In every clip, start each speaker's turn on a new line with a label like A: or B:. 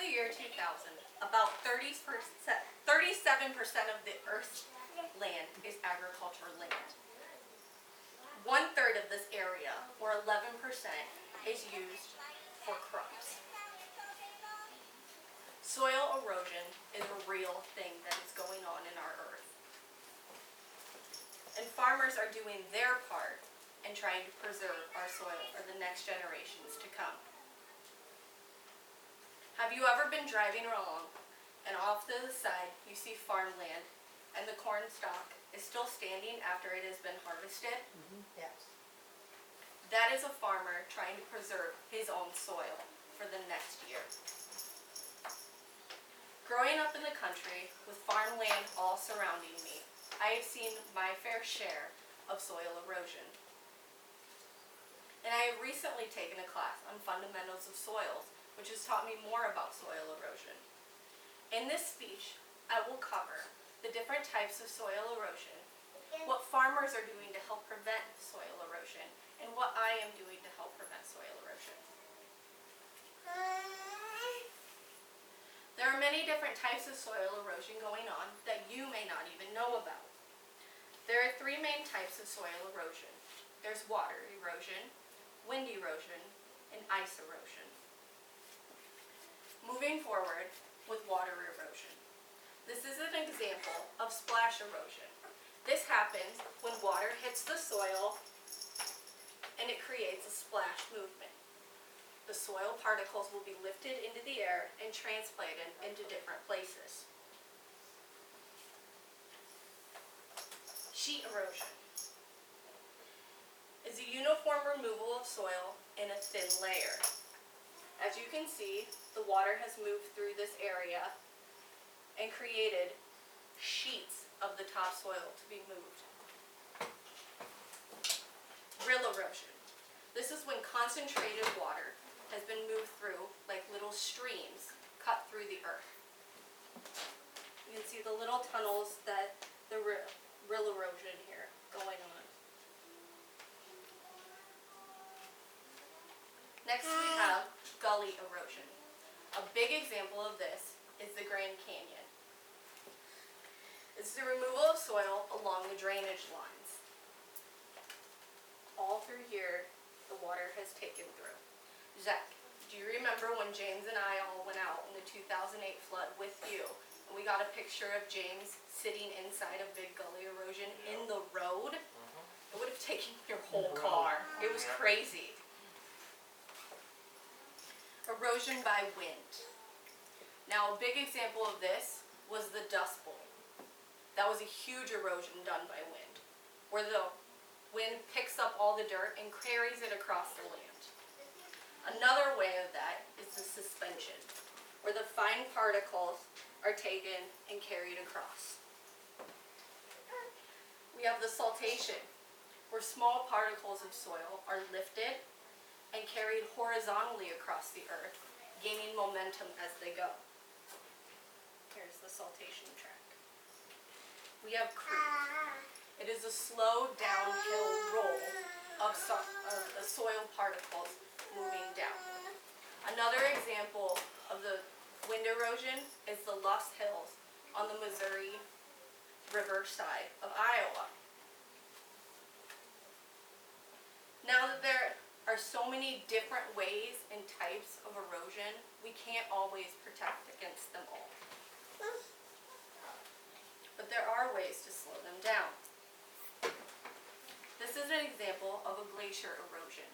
A: year 2000, about 37% of the Earth's land is agricultural land. 1/3 of this area, or 11%, is used for crops. Soil erosion is a real thing that is going on in our Earth. And farmers are doing their part in trying to preserve our soil for the next generations to come. Have you ever been driving along and off to the side you see farmland and the corn stalk is still standing after it has been harvested?
B: Yes.
A: That is a farmer trying to preserve his own soil for the next year. Growing up in the country with farmland all surrounding me, I have seen my fair share of soil erosion. And I have recently taken a class on fundamentals of soils, which has taught me more about soil erosion. In this speech, I will cover the different types of soil erosion, what farmers are doing to help prevent soil erosion, and what I am doing to help prevent soil erosion. There are many different types of soil erosion going on that you may not even know about. There are 3 main types of soil erosion. There's water erosion, wind erosion, and ice erosion. Moving forward with water erosion. This is an example of splash erosion. This happens when water hits the soil and it creates a splash movement. The soil particles will be lifted into the air and transplanted into different places. Sheet erosion is a uniform removal of soil in a thin layer. As you can see, the water has moved through this area and created sheets of the topsoil to be moved. Rill erosion. This is when concentrated water has been moved through like little streams cut through the earth. You can see the little tunnels that the rill erosion here going on. Next we have gully erosion. A big example of this is the Grand Canyon. It's the removal of soil along the drainage lines. All through here, the water has taken through. Zach, do you remember when James and I all went out in the 2008 flood with you, and we got a picture of James sitting inside a big gully erosion in the road? It would have taken your whole car. It was crazy. Erosion by wind. Now, a big example of this was the Dust Bowl. That was a huge erosion done by wind, where the wind picks up all the dirt and carries it across the land. Another way of that is the suspension, where the fine particles are taken and carried across. We have the saltation, where small particles of soil are lifted and carried horizontally across the earth, gaining momentum as they go. Here's the saltation track. We have creep. It is a slow downhill roll of the soil particles moving down. Another example of the wind erosion is the Lost Hills on the Missouri River side of Iowa. Now that there are so many different ways and types of erosion, we can't always protect against them all. But there are ways to slow them down. This is an example of a glacier erosion.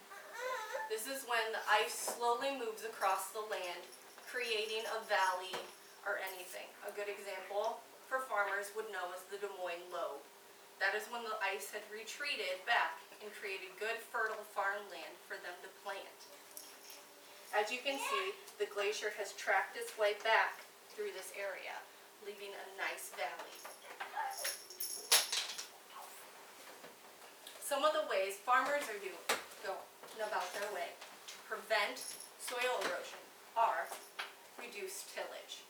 A: This is when the ice slowly moves across the land, creating a valley or anything. A good example for farmers would know is the Des Moines lobe. That is when the ice had retreated back and created good fertile farmland for them to plant. As you can see, the glacier has tracked its way back through this area, leaving a nice valley. Some of the ways farmers are going about their way to prevent soil erosion are reduced tillage.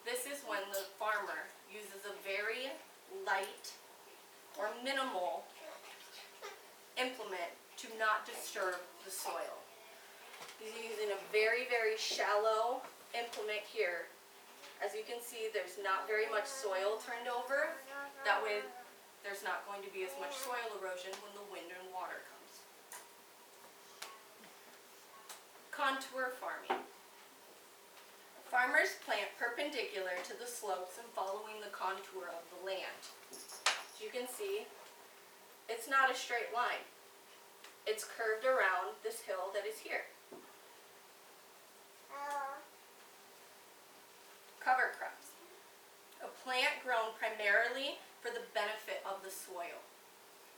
A: This is when the farmer uses a very light or minimal implement to not disturb the soil. He's using a very, very shallow implement here, as you can see, there's not very much soil turned over. That way, there's not going to be as much soil erosion when the wind and water comes. Contour farming. Farmers plant perpendicular to the slopes and following the contour of the land. As you can see, it's not a straight line. It's curved around this hill that is here. Cover crops. A plant grown primarily for the benefit of the soil.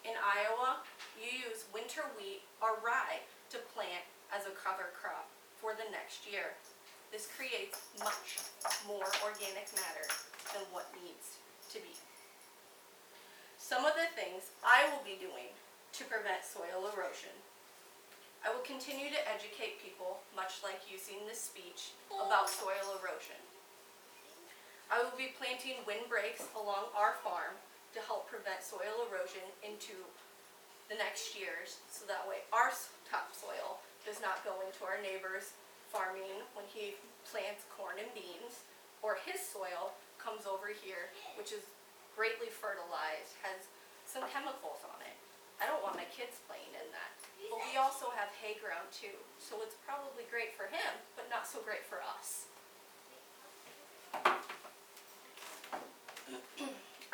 A: In Iowa, you use winter wheat or rye to plant as a cover crop for the next year. This creates much more organic matter than what needs to be. Some of the things I will be doing to prevent soil erosion. I will continue to educate people, much like using this speech, about soil erosion. I will be planting windbreaks along our farm to help prevent soil erosion into the next years, so that way our topsoil does not go into our neighbor's farming when he plants corn and beans, or his soil comes over here, which is greatly fertilized, has some chemicals on it. I don't want my kids playing in that. But we also have hay ground too, so it's probably great for him, but not so great for us.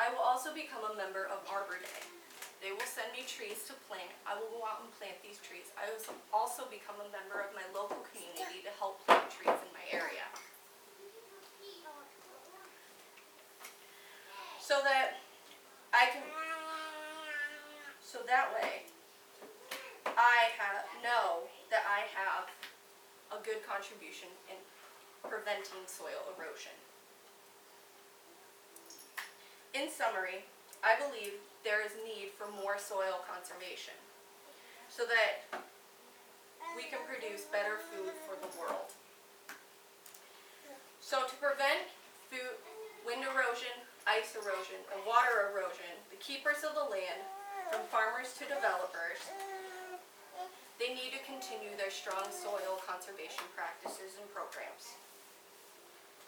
A: I will also become a member of Arbor Day. They will send me trees to plant. I will go out and plant these trees. I will also become a member of my local community to help plant trees in my area. So that way I know that I have a good contribution in preventing soil erosion. In summary, I believe there is need for more soil conservation so that we can produce better food for the world. So to prevent wind erosion, ice erosion, and water erosion, the keepers of the land, from farmers to developers, they need to continue their strong soil conservation practices and programs,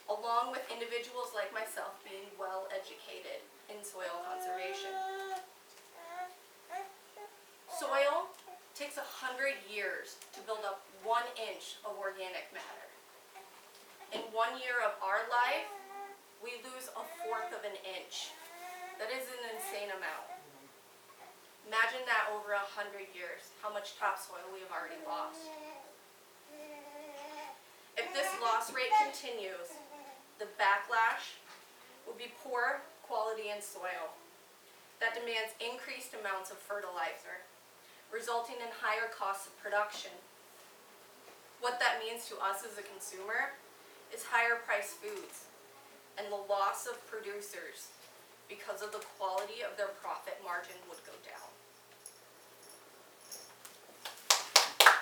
A: along with individuals like myself being well educated in soil conservation. Soil takes 100 years to build up 1 inch of organic matter. In 1 year of our life, we lose 1/4 of an inch. That is an insane amount. Imagine that over 100 years, how much topsoil we have already lost. If this loss rate continues, the backlash will be poor quality in soil that demands increased amounts of fertilizer, resulting in higher costs of production. What that means to us as a consumer is higher priced foods and the loss of producers because of the quality of their profit margin would go down.